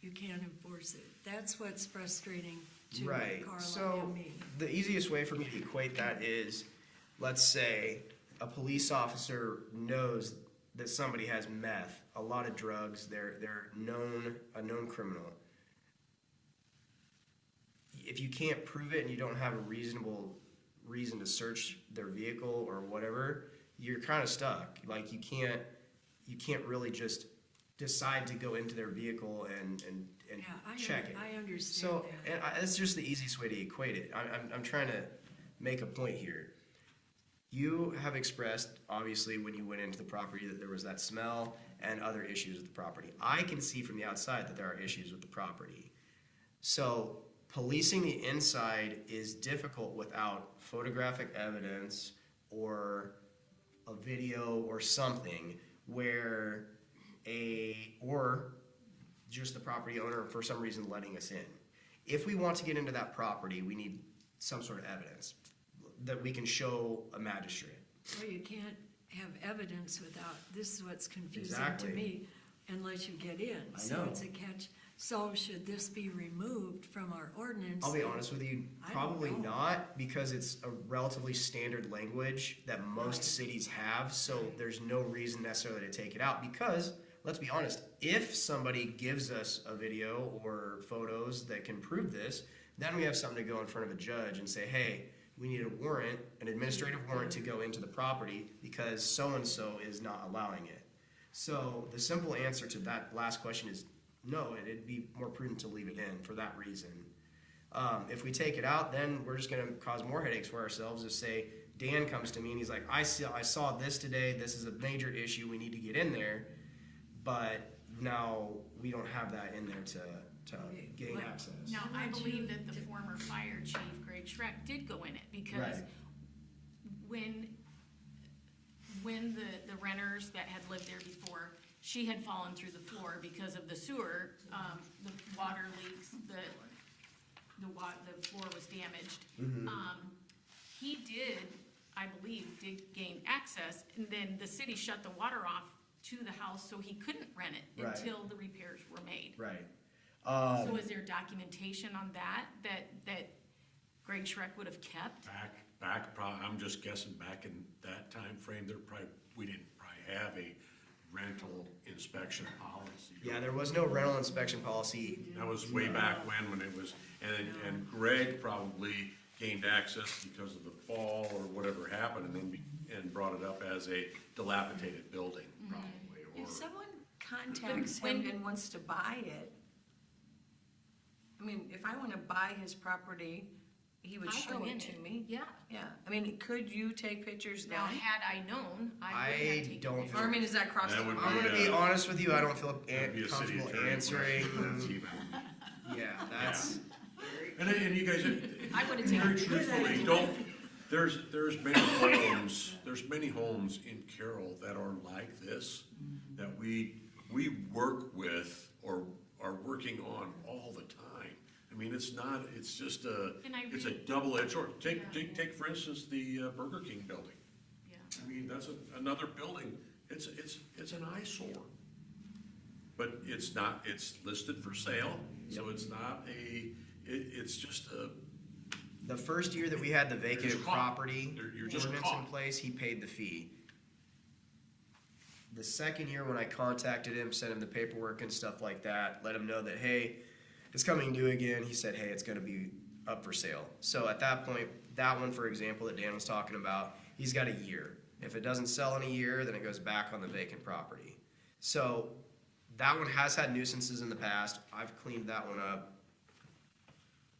[SPEAKER 7] you can't enforce it. That's what's frustrating to
[SPEAKER 6] Right,
[SPEAKER 7] Carla
[SPEAKER 6] so
[SPEAKER 7] and me.
[SPEAKER 6] the easiest way for me to equate that is, let's say a police officer knows that somebody has meth, a lot of drugs, they're a known criminal. If you can't prove it and you don't have a reasonable reason to search their vehicle or whatever, you're kind of stuck. Like you can't really just decide to go into their vehicle and
[SPEAKER 7] Yeah,
[SPEAKER 6] check it.
[SPEAKER 7] I understand
[SPEAKER 6] So,
[SPEAKER 7] that.
[SPEAKER 6] and that's just the easiest way to equate it. I'm trying to make a point here. You have expressed, obviously, when you went into the property that there was that smell and other issues with the property. I can see from the outside that there are issues with the property. So, policing the inside is difficult without photographic evidence or a video or something where or just the property owner for some reason letting us in. If we want to get into that property, we need some sort of evidence that we can show a magistrate.
[SPEAKER 7] Well, you can't have evidence without, this is what's confusing
[SPEAKER 6] Exactly.
[SPEAKER 7] to me, unless you get in.
[SPEAKER 6] I
[SPEAKER 7] So
[SPEAKER 6] know.
[SPEAKER 7] it's a catch. So should this be removed from our ordinance?
[SPEAKER 6] I'll be honest with you,
[SPEAKER 7] I don't
[SPEAKER 6] probably
[SPEAKER 7] know.
[SPEAKER 6] not, because it's a relatively standard language that most
[SPEAKER 7] Right.
[SPEAKER 6] cities have, so there's no reason necessarily to take it out, because, let's be honest, if somebody gives us a video or photos that can prove this, then we have something to go in front of a judge and say, hey, we need a warrant, an administrative warrant to go into the property because so-and-so is not allowing it. So the simple answer to that last question is no, it'd be more prudent to leave it in for that reason. If we take it out, then we're just gonna cause more headaches for ourselves. If say Dan comes to me and he's like, I saw this today, this is a major issue, we need to get in there, but now we don't have that in there to gain access.
[SPEAKER 1] Now,
[SPEAKER 7] I
[SPEAKER 1] I
[SPEAKER 7] want
[SPEAKER 1] believe
[SPEAKER 7] you
[SPEAKER 1] that the
[SPEAKER 7] to-
[SPEAKER 1] former fire chief, Greg Schreck, did go in it, because
[SPEAKER 6] Right.
[SPEAKER 1] when the renters that had lived there before, she had fallen through the floor because of the sewer, the water leaks, the floor was damaged. He did, I believe, gain access, and then the city shut the water off to the house, so he couldn't rent it
[SPEAKER 6] Right.
[SPEAKER 1] until the repairs were made.
[SPEAKER 6] Right.
[SPEAKER 1] So is there documentation on that Greg Schreck would have kept?
[SPEAKER 4] I'm just guessing back in that time frame, we didn't probably have a rental inspection policy.
[SPEAKER 6] Yeah, there was no rental inspection policy.
[SPEAKER 4] That was way back when it was, and Greg probably gained access because of the fall or whatever happened, and brought it up as a dilapidated building, probably, or.
[SPEAKER 5] If someone contacts him and wants to buy it, I mean, if I wanna buy his property, he would
[SPEAKER 1] I'll
[SPEAKER 5] show
[SPEAKER 1] go
[SPEAKER 5] it
[SPEAKER 1] in
[SPEAKER 5] to
[SPEAKER 1] it.
[SPEAKER 5] me.
[SPEAKER 1] Yeah.
[SPEAKER 5] Yeah, I mean, could you take pictures
[SPEAKER 1] Now,
[SPEAKER 5] then?
[SPEAKER 1] had I known, I would
[SPEAKER 6] I
[SPEAKER 1] have taken
[SPEAKER 6] don't
[SPEAKER 1] pictures.
[SPEAKER 5] Or I mean, is that cross the
[SPEAKER 4] That would
[SPEAKER 5] line?
[SPEAKER 6] I'm gonna be honest with you, I don't feel
[SPEAKER 4] That'd be a city
[SPEAKER 6] comfortable
[SPEAKER 4] attorney
[SPEAKER 6] answering.
[SPEAKER 4] question. That's even-
[SPEAKER 6] Yeah, that's,
[SPEAKER 4] And you guys,
[SPEAKER 1] I would have
[SPEAKER 4] very
[SPEAKER 1] taken.
[SPEAKER 4] truthfully, there's many homes in Carroll that are like this, that we work with or are working on all the time. I mean, it's just
[SPEAKER 1] And I
[SPEAKER 4] it's a
[SPEAKER 1] really-
[SPEAKER 4] double-edged sword. Take for instance, the Burger King building.
[SPEAKER 1] Yeah.
[SPEAKER 4] I mean, that's another building, it's an eyesore. But it's listed for sale, so it's not it's just a,
[SPEAKER 6] the first year that we had the
[SPEAKER 4] just
[SPEAKER 6] vacant
[SPEAKER 4] caught.
[SPEAKER 6] property
[SPEAKER 4] You're just
[SPEAKER 6] ordinance in
[SPEAKER 4] caught.
[SPEAKER 6] place, he paid the fee. The second year when I contacted him, sent him the paperwork and stuff like that, let him know that, hey, it's coming due again, he said, hey, it's gonna be up for sale. So at that point, that one, for example, that Dan was talking about, he's got a year. If it doesn't sell in a year, then it goes back on the vacant property. So that one has had nuisances in the past. I've cleaned that one up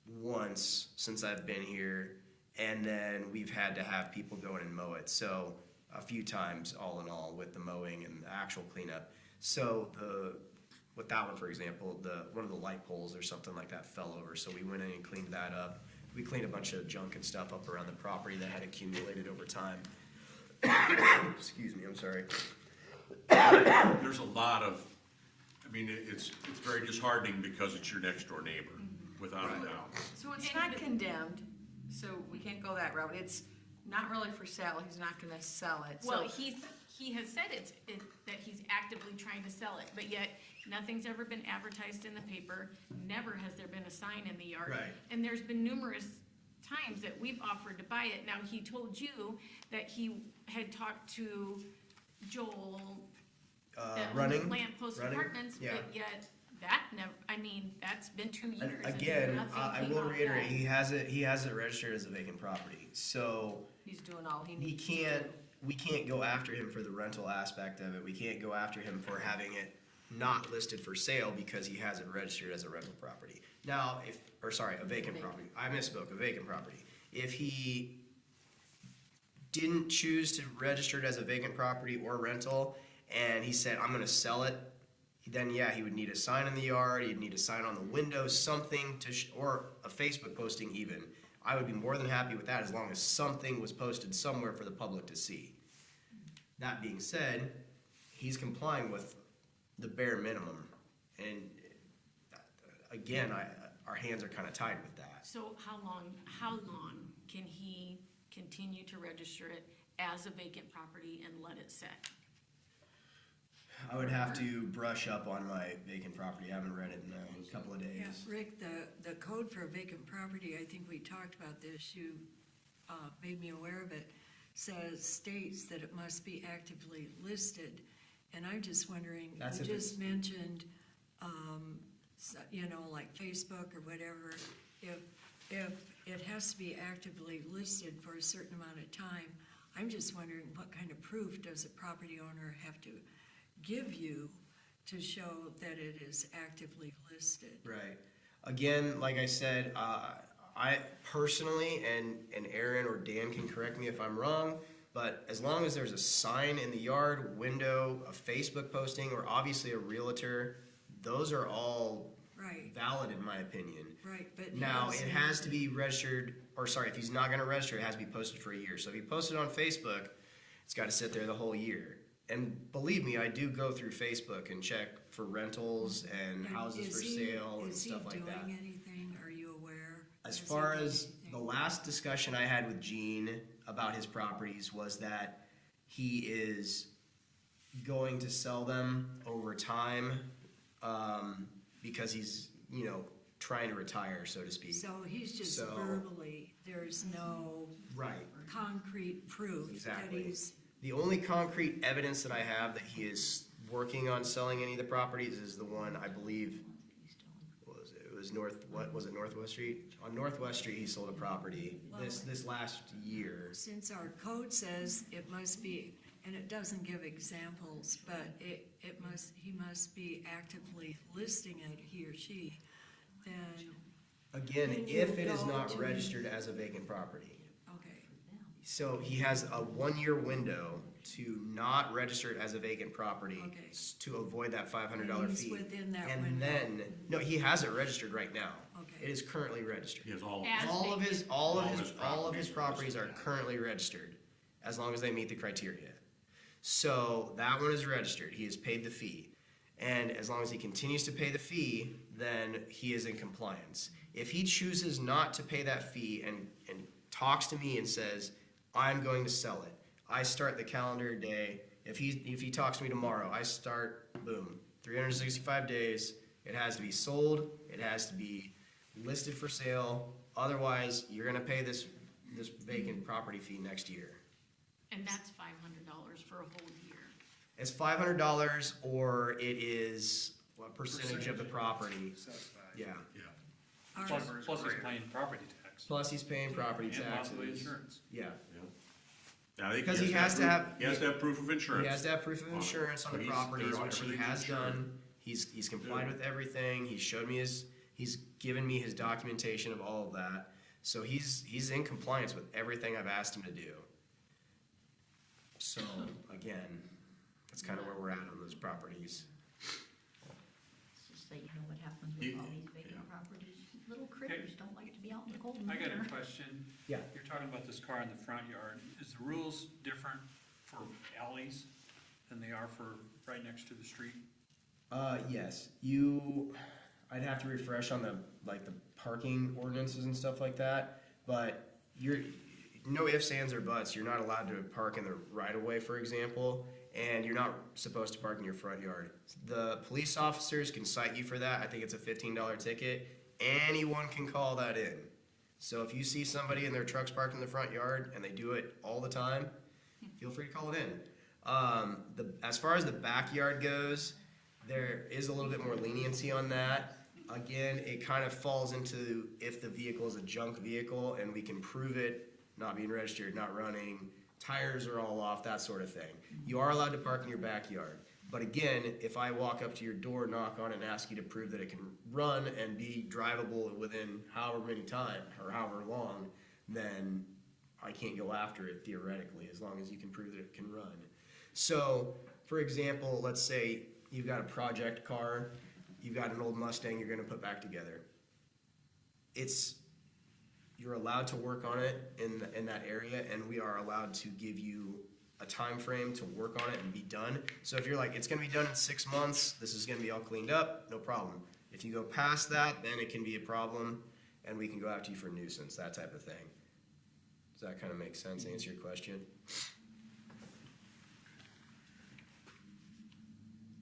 [SPEAKER 6] once since I've been here, and then we've had to have people go in and mow it. So a few times, all in all, with the mowing and the actual cleanup. So with that one, for example, one of the light poles or something like that fell over. So we went in and cleaned that up. We cleaned a bunch of junk and stuff up around the property that had accumulated over time. Excuse me, I'm sorry.
[SPEAKER 4] there's a lot of, I mean, it's very disheartening because it's your next door neighbor, without a doubt.
[SPEAKER 5] So it's not condemned, so we can't go that route. It's not really for sale, he's not gonna sell it, so.
[SPEAKER 1] Well, he has said that he's actively trying to sell it, but yet nothing's ever been advertised in the paper. Never has there been a sign in the yard.
[SPEAKER 6] Right.
[SPEAKER 1] And there's been numerous times that we've offered to buy it. Now, he told you that he had talked to Joel that owns
[SPEAKER 6] Running.
[SPEAKER 1] Lamppost
[SPEAKER 6] Running,
[SPEAKER 1] Apartments,
[SPEAKER 6] yeah.
[SPEAKER 1] but yet that never, I mean, that's been 2 years. and
[SPEAKER 6] Again,
[SPEAKER 1] nothing
[SPEAKER 6] I
[SPEAKER 1] came
[SPEAKER 6] will
[SPEAKER 1] out of
[SPEAKER 6] reiterate,
[SPEAKER 1] that.
[SPEAKER 6] he has it registered as a vacant property. So
[SPEAKER 5] He's doing all he
[SPEAKER 6] we
[SPEAKER 5] needs to do.
[SPEAKER 6] we can't go after him for the rental aspect of it. We can't go after him for having it not listed for sale because he has it registered as a rental property. Now, a vacant property. I misspoke, a vacant property. If he didn't choose to register it as a vacant property or rental, and he said, I'm gonna sell it, then yeah, he would need a sign in the yard, he'd need a sign on the window, something or a Facebook posting even. I would be more than happy with that as long as something was posted somewhere for the public to see. That being said, he's complying with the bare minimum, and again, our hands are kind of tied with that.
[SPEAKER 1] So how long can he continue to register it as a vacant property and let it set?
[SPEAKER 6] I would have to brush up on my vacant property. I haven't read it in a couple of
[SPEAKER 7] Yeah,
[SPEAKER 6] days.
[SPEAKER 7] Rick, the code for a vacant property, I think we talked about this, you made me aware of it, states that it must be actively listed. And I'm just wondering,
[SPEAKER 6] That's
[SPEAKER 7] you
[SPEAKER 6] if
[SPEAKER 7] just mentioned, like Facebook or whatever, if it has to be actively listed for a certain amount of time, I'm just wondering what kind of proof does a property owner have to give you to show that it is actively listed?
[SPEAKER 6] Right. Again, like I said, I personally, and Aaron or Dan can correct me if I'm wrong, but as long as there's a sign in the yard, window, a Facebook posting, or obviously a realtor, those are all
[SPEAKER 7] Right,
[SPEAKER 6] valid in my opinion.
[SPEAKER 7] right, but.
[SPEAKER 6] Now, it has to be registered, if he's not gonna register, it has to be posted for a year. So if he posted on Facebook, it's gotta sit there the whole year. And believe me, I do go through Facebook and check for rentals and houses for sale and stuff like that.
[SPEAKER 7] Is he doing anything? Are you aware?
[SPEAKER 6] As
[SPEAKER 7] Has he
[SPEAKER 6] far
[SPEAKER 7] done
[SPEAKER 6] as the
[SPEAKER 7] anything?
[SPEAKER 6] last discussion I had with Gene about his properties was that he is going to sell them over time, because he's you know, trying to retire, so to speak.
[SPEAKER 7] So he's just
[SPEAKER 6] So-
[SPEAKER 7] verbally, there's no
[SPEAKER 6] Right.
[SPEAKER 7] concrete proof that
[SPEAKER 6] Exactly.
[SPEAKER 7] he's,
[SPEAKER 6] The only concrete evidence that I have that he is working on selling any of the properties is the one, I believe, what was it? It was what was it, Northwest Street? On Northwest Street, he sold a property this last year.
[SPEAKER 7] since our code says it must be, and it doesn't give examples, but he must be actively listing it, he or she, then,
[SPEAKER 6] Again,
[SPEAKER 7] Then you
[SPEAKER 6] if it is
[SPEAKER 7] go
[SPEAKER 6] not
[SPEAKER 7] to-
[SPEAKER 6] registered as a vacant property.
[SPEAKER 7] okay.
[SPEAKER 6] So he has a 1-year window to not register it as a vacant property
[SPEAKER 7] Okay.
[SPEAKER 6] to avoid that $500
[SPEAKER 7] And he's
[SPEAKER 6] fee.
[SPEAKER 7] within that
[SPEAKER 6] And
[SPEAKER 7] window.
[SPEAKER 6] then, no, he has it registered right now.
[SPEAKER 7] Okay.
[SPEAKER 6] It is currently registered.
[SPEAKER 4] He has all,
[SPEAKER 1] As
[SPEAKER 6] All of his,
[SPEAKER 1] vacant.
[SPEAKER 6] all of his properties are currently registered, as long as they meet the criteria. So that one is registered, he has paid the fee. And as long as he continues to pay the fee, then he is in compliance. If he chooses not to pay that fee and talks to me and says, I'm going to sell it, I start the calendar day, if he talks to me tomorrow, I start, boom, 365 days, it has to be sold, it has to be listed for sale, otherwise, you're gonna pay this vacant property fee next year.
[SPEAKER 1] And that's $500 for a whole year.
[SPEAKER 6] It's $500 or it is a percentage of the property,
[SPEAKER 3] Assessed value.
[SPEAKER 6] yeah.
[SPEAKER 4] yeah.
[SPEAKER 7] Our-
[SPEAKER 3] Plus he's paying property tax.
[SPEAKER 6] Plus he's paying property
[SPEAKER 3] And possibly
[SPEAKER 6] taxes.
[SPEAKER 3] insurance.
[SPEAKER 6] Yeah,
[SPEAKER 4] Now, I think
[SPEAKER 6] Because he has to have-
[SPEAKER 4] He has to have proof of insurance.
[SPEAKER 6] he has to have proof of
[SPEAKER 4] on it.
[SPEAKER 6] insurance on
[SPEAKER 4] So
[SPEAKER 6] the
[SPEAKER 4] he's-
[SPEAKER 6] properties,
[SPEAKER 4] they're-
[SPEAKER 6] which he
[SPEAKER 4] everything's
[SPEAKER 6] has
[SPEAKER 4] insured.
[SPEAKER 6] done. He's complied with everything, he's showed me he's given me his documentation of all of that. So he's in compliance with everything I've asked him to do. So, again, that's kind of where we're at on those properties.
[SPEAKER 2] It's just that you know what happens with
[SPEAKER 4] You-
[SPEAKER 2] all these vacant
[SPEAKER 4] yeah.
[SPEAKER 2] properties. Little critters don't like to be out in the cold
[SPEAKER 3] I got
[SPEAKER 2] winter.
[SPEAKER 3] a question.
[SPEAKER 6] Yeah.
[SPEAKER 3] You're talking about this car in the front yard. Is the rules different for alleys than they are for right next to the street?
[SPEAKER 6] Yes, I'd have to refresh on the parking ordinances and stuff like that, but no ifs, ands, or buts, you're not allowed to park in the right of way, for example, and you're not supposed to park in your front yard. The police officers can cite you for that, I think it's a $15 ticket, anyone can call that in. So if you see somebody and their truck's parked in the front yard and they do it all the time, feel free to call it in. As far as the backyard goes, there is a little bit more leniency on that. Again, it kind of falls into if the vehicle is a junk vehicle and we can prove it, not being registered, not running, tires are all off, that sort of thing. You are allowed to park in your backyard. But again, if I walk up to your door, knock on it, and ask you to prove that it can run and be drivable within however many time or however long, then I can't go after it theoretically, as long as you can prove that it can run. So, for example, let's say you've got a project car, you've got an old Mustang you're gonna put back together. You're allowed to work on it in that area, and we are allowed to give you a time frame to work on it and be done. So if you're like, it's gonna be done in 6 months, this is gonna be all cleaned up, no problem. If you go past that, then it can be a problem, and we can go after you for nuisance, that type of thing. Does that kind of make sense, answer your question?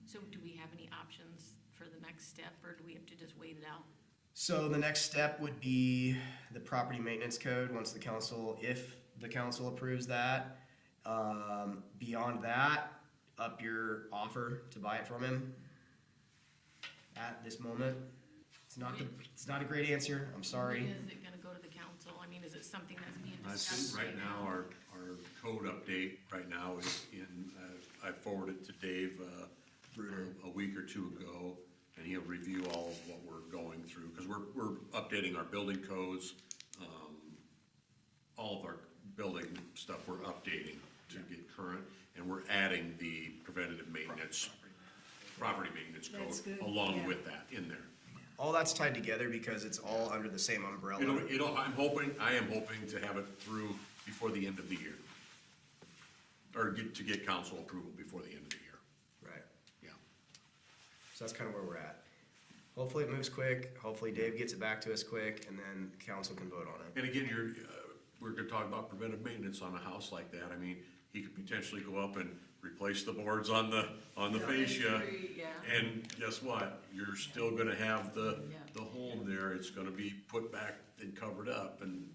[SPEAKER 1] So do we have any options for the next step, or do we have to just wait it out?
[SPEAKER 6] So the next step would be the property maintenance code, if the council approves that. Beyond that, up your offer to buy it from him at this moment. It's not a great answer, I'm sorry.
[SPEAKER 1] When is it gonna go to the council? I mean, is it something that's being
[SPEAKER 4] I
[SPEAKER 1] discussed
[SPEAKER 4] think right now, our code update right now is in, I forwarded it to Dave, a week or two ago, and he'll review all of what we're going through, because we're updating our building codes, all of our building stuff we're updating to get current, and we're adding the preventative maintenance, property maintenance
[SPEAKER 7] That's
[SPEAKER 4] code
[SPEAKER 7] good,
[SPEAKER 4] along
[SPEAKER 7] yeah.
[SPEAKER 4] with that in there.
[SPEAKER 6] All that's tied together because it's all under the same umbrella.
[SPEAKER 4] I am hoping to have it through before the end of the year. Or to get council approval before the end of the year,
[SPEAKER 6] Right.
[SPEAKER 4] yeah.
[SPEAKER 6] So that's kind of where we're at. Hopefully it moves quick, hopefully Dave gets it back to us quick, and then council can vote on it.
[SPEAKER 4] And again, we're gonna talk about preventive maintenance on a house like that. I mean, he could potentially go up and replace the boards on the fascia.
[SPEAKER 5] Yeah.
[SPEAKER 4] And guess what? You're still gonna have the hole there. It's gonna be put back and covered up, and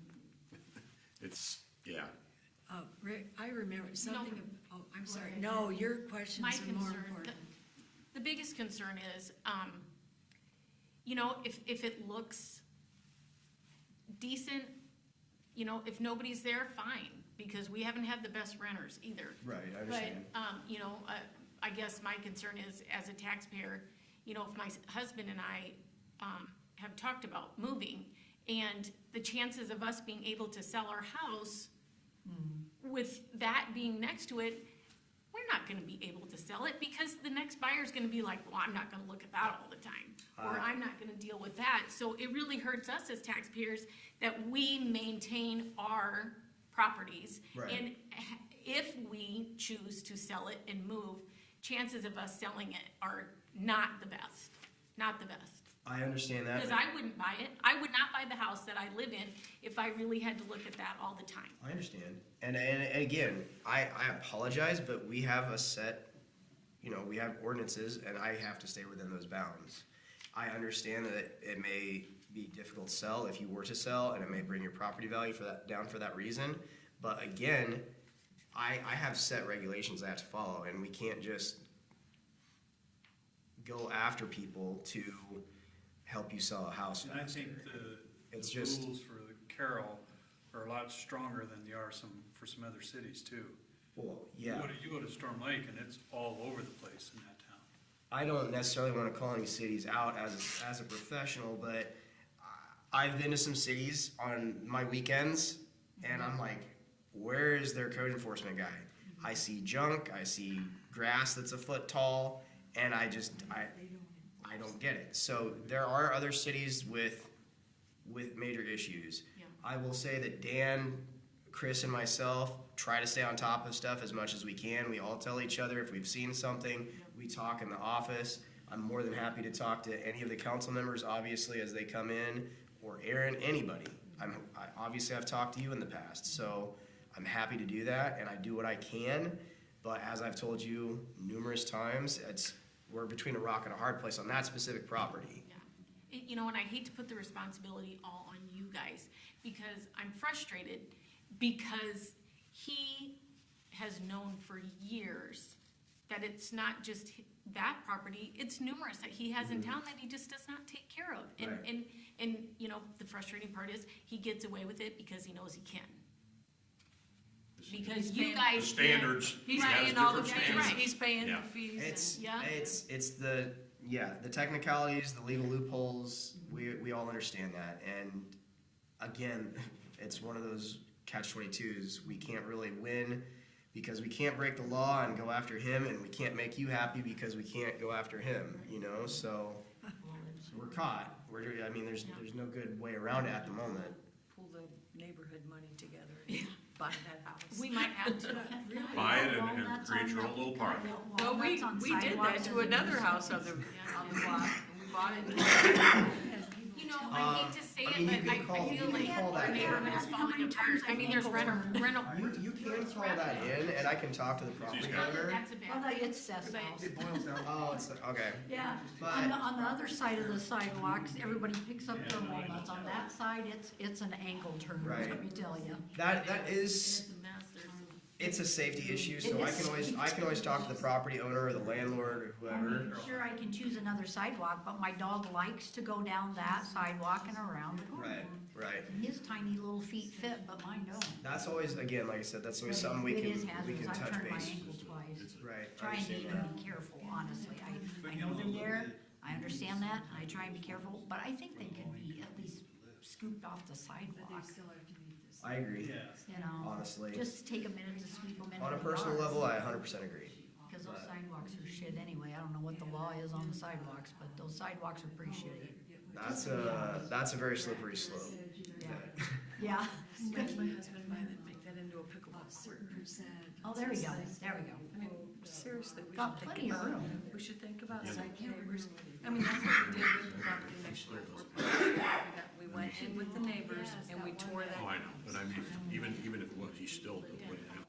[SPEAKER 4] it's, yeah.
[SPEAKER 7] Rick, I remember something, I'm
[SPEAKER 1] Go
[SPEAKER 7] sorry,
[SPEAKER 1] ahead.
[SPEAKER 7] no, your questions
[SPEAKER 1] My
[SPEAKER 7] are more
[SPEAKER 1] concern,
[SPEAKER 7] important.
[SPEAKER 1] the biggest concern is, you know, if it looks decent, you know, if nobody's there, fine, because we haven't had the best renters either.
[SPEAKER 6] Right, I understand.
[SPEAKER 1] But, you know, I guess my concern is, as a taxpayer, you know, if my husband and I, have talked about moving, and the chances of us being able to sell our house with that being next to it, we're not gonna be able to sell it, because the next buyer's gonna be like, well, I'm not gonna look at that all the time, or I'm not gonna deal with that. So it really hurts us as taxpayers that we maintain our properties.
[SPEAKER 6] Right.
[SPEAKER 1] And if we choose to sell it and move, chances of us selling it are not the best, not the best.
[SPEAKER 6] I understand that.
[SPEAKER 1] Because I wouldn't buy it. I would not buy the house that I live in if I really had to look at that all the time.
[SPEAKER 6] I understand. And again, I apologize, but we have a set, you know, we have ordinances, and I have to stay within those bounds. I understand that it may be difficult to sell if you were to sell, and it may bring your property value down for that reason. But again, I have set regulations I have to follow, and we can't just go after people to help you sell a house
[SPEAKER 3] And I
[SPEAKER 6] faster.
[SPEAKER 3] think
[SPEAKER 6] It's
[SPEAKER 3] the
[SPEAKER 6] just-
[SPEAKER 3] rules for the Carroll are a lot stronger than they are for some other cities too.
[SPEAKER 6] Well, yeah.
[SPEAKER 3] You go to Storm Lake and it's all over the place in that town.
[SPEAKER 6] I don't necessarily want to call any cities out as a professional, but I've been to some cities on my weekends, and I'm like, where is their code enforcement guy? I see junk, I see grass that's a foot tall, and I don't get it. So there are other cities with major issues.
[SPEAKER 1] Yeah.
[SPEAKER 6] I will say that Dan, Chris, and myself try to stay on top of stuff as much as we can. We all tell each other if we've seen something. We talk in the office. I'm more than happy to talk to any of the council members, obviously, as they come in, or Aaron, anybody. Obviously, I've talked to you in the past, so I'm happy to do that, and I do what I can. But as I've told you numerous times, we're between a rock and a hard place on that specific property.
[SPEAKER 1] Yeah. You know, and I hate to put the responsibility all on you guys, because I'm frustrated, because he has known for years that it's not just that property, it's numerous that he has in town that he just does not take care of.
[SPEAKER 6] Right.
[SPEAKER 1] And, you know, the frustrating part is, he gets away with it because he knows he can. Because you
[SPEAKER 5] paying-
[SPEAKER 1] guys.
[SPEAKER 4] The standards,
[SPEAKER 5] He's
[SPEAKER 4] has
[SPEAKER 5] paying all the
[SPEAKER 4] different
[SPEAKER 5] fees,
[SPEAKER 4] standards.
[SPEAKER 5] he's paying
[SPEAKER 4] Yeah.
[SPEAKER 5] the fees.
[SPEAKER 1] Yeah.
[SPEAKER 6] It's the technicalities, the legal loopholes, we all understand that. And again, it's one of those catch-22s. We can't really win because we can't break the law and go after him, and we can't make you happy because we can't go after him, you know? So we're caught. There's no good way around it at the moment.
[SPEAKER 5] Pull the neighborhood money together and buy that house.
[SPEAKER 1] We might have to.
[SPEAKER 4] Buy it and create your own little park.
[SPEAKER 5] Well, we did that to another house on the block, and we bought it.
[SPEAKER 1] You know, I hate to say
[SPEAKER 6] I mean,
[SPEAKER 1] it,
[SPEAKER 6] you
[SPEAKER 1] but
[SPEAKER 6] can
[SPEAKER 1] I
[SPEAKER 6] call-
[SPEAKER 1] feel
[SPEAKER 6] you
[SPEAKER 1] like
[SPEAKER 6] can call
[SPEAKER 1] our
[SPEAKER 6] that
[SPEAKER 1] neighborhood is falling apart. I mean, there's rental.
[SPEAKER 6] You can call that in, and I can talk to the property owner.
[SPEAKER 1] That's a
[SPEAKER 2] Well,
[SPEAKER 1] bad.
[SPEAKER 2] it's Seth's house.
[SPEAKER 6] It boils down. Oh, it's okay.
[SPEAKER 2] Yeah,
[SPEAKER 6] But-
[SPEAKER 2] on the other side of the sidewalks, everybody picks up their walnuts. On that side, it's an angle turn,
[SPEAKER 6] Right.
[SPEAKER 2] let me tell you.
[SPEAKER 6] That
[SPEAKER 1] It's
[SPEAKER 6] is.
[SPEAKER 1] a mess.
[SPEAKER 6] It's a safety issue, so
[SPEAKER 2] It
[SPEAKER 6] I
[SPEAKER 2] is.
[SPEAKER 6] can always talk to the property owner or the landlord or whoever.
[SPEAKER 2] Sure, I can choose another sidewalk, but my dog likes to go down that sidewalk and around the corner.
[SPEAKER 6] Right.
[SPEAKER 2] His tiny little feet fit, but mine don't.
[SPEAKER 6] That's always, again, like I said, that's always something we
[SPEAKER 2] It
[SPEAKER 6] can,
[SPEAKER 2] is
[SPEAKER 6] we can
[SPEAKER 2] hazardous. I've
[SPEAKER 6] touch
[SPEAKER 2] turned my
[SPEAKER 6] base.
[SPEAKER 2] ankle twice.
[SPEAKER 6] Right, I
[SPEAKER 2] Trying to
[SPEAKER 6] understand
[SPEAKER 2] even
[SPEAKER 6] that.
[SPEAKER 2] be careful, honestly. I know they're there, I understand that, and I try and be careful, but I think they could be at least scooped off the
[SPEAKER 7] But
[SPEAKER 2] sidewalk,
[SPEAKER 7] they still have to meet this.
[SPEAKER 6] I agree,
[SPEAKER 2] you know?
[SPEAKER 6] honestly.
[SPEAKER 2] Just take a minute to sweep them in.
[SPEAKER 6] On a personal level, I 100% agree.
[SPEAKER 2] Because those sidewalks are shit anyway. I don't know what the law is on the sidewalks, but those sidewalks are pretty shitty.
[SPEAKER 6] That's a very slippery slope.
[SPEAKER 2] Yeah.
[SPEAKER 5] Let my husband buy that, make that into a pickleball court.
[SPEAKER 2] Oh, there we go, there we go.
[SPEAKER 5] I mean, seriously, we
[SPEAKER 2] Got
[SPEAKER 5] should think
[SPEAKER 2] plenty of
[SPEAKER 5] about,
[SPEAKER 2] room.
[SPEAKER 5] we should think about some neighbors. I mean, that's what we did with the property next door. We went in with the neighbors and we tore that.
[SPEAKER 4] Oh, I know, but I mean, even if it was, he still wouldn't have